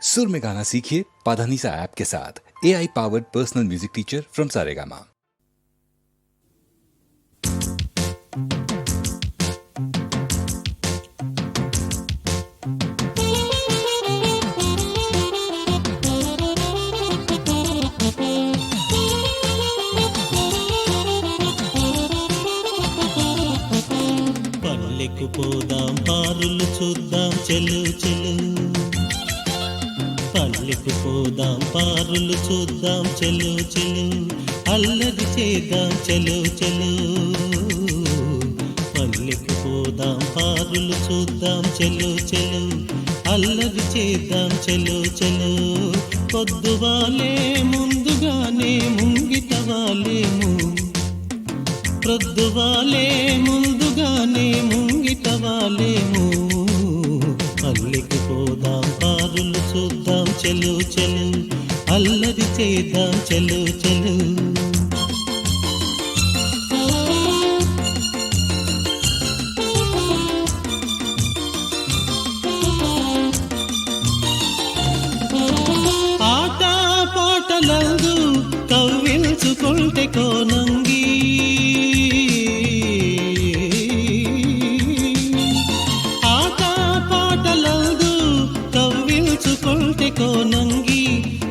सुर में गाना सीखिए पाधानीसा ऐप के साथ। AI powered personal music teacher from Saregama. పల్లెకు పోదాం పారులు చూద్దాం చెలు చెలు, పల్లెకు పోదాం పారులు చూద్దాం చెలు చెలు, అల్లరి చేద్దాం చెలు చెలు. పల్లెకు పోదాం పారులు చూద్దాం చెలు చెలు, అల్లరి చేద్దాం చెలు చెలు. పొద్దువాలే ముందుగానే ముంగిట వాలేము, ప్రొద్దువాలే ముందుగానే ముంగిట వాలేము. పల్లెకు పోదాం పారులు చూద్దాం చెలు చెలు, అల్లరి చేద్దాం చెలు చెలు. ఆట పాటలందు కవ్వించుకుంటే కోనంగి, కోనంగి.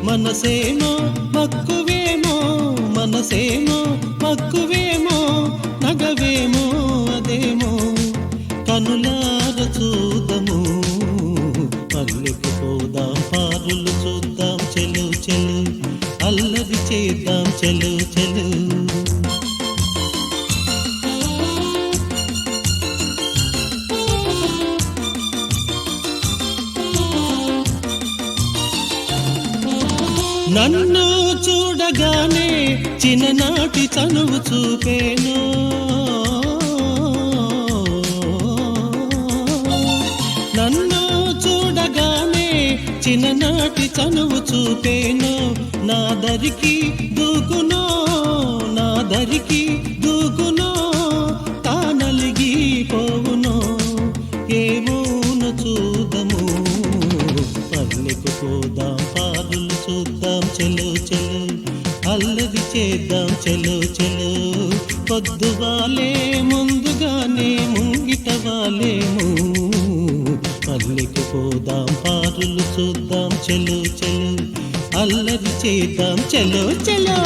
మనసేమో మక్కువేమో, మనసేమో మక్కువేమో, నగవేమో అదేమో, కనులార చూదము. పల్లెకు పోదాం పారులు చూద్దాం చెలు చెలు, అల్లరి చేద్దాం చెలు చెలు. నన్ను చూడగానే చిన్ననాటి చనువు చూపేను, నన్ను చూడగానే చిన్ననాటి చనువు చూపేను. నా దరికి దూకునో, నా దరికి దూకునో, తానలిగి పోవునో ఏమోను చూదము. పల్లెకు పోదాం పారులు చూద్దాం చెలు చెలు, అల్లరి చేద్దాం చెలు చెలు. పొద్దువాలే ముందుగానే ముంగిట వాలేము. పల్లెకు పోదాం పారులు చూద్దాం చెలు చెలు, అల్లరి చేద్దాం చెలు చెలు.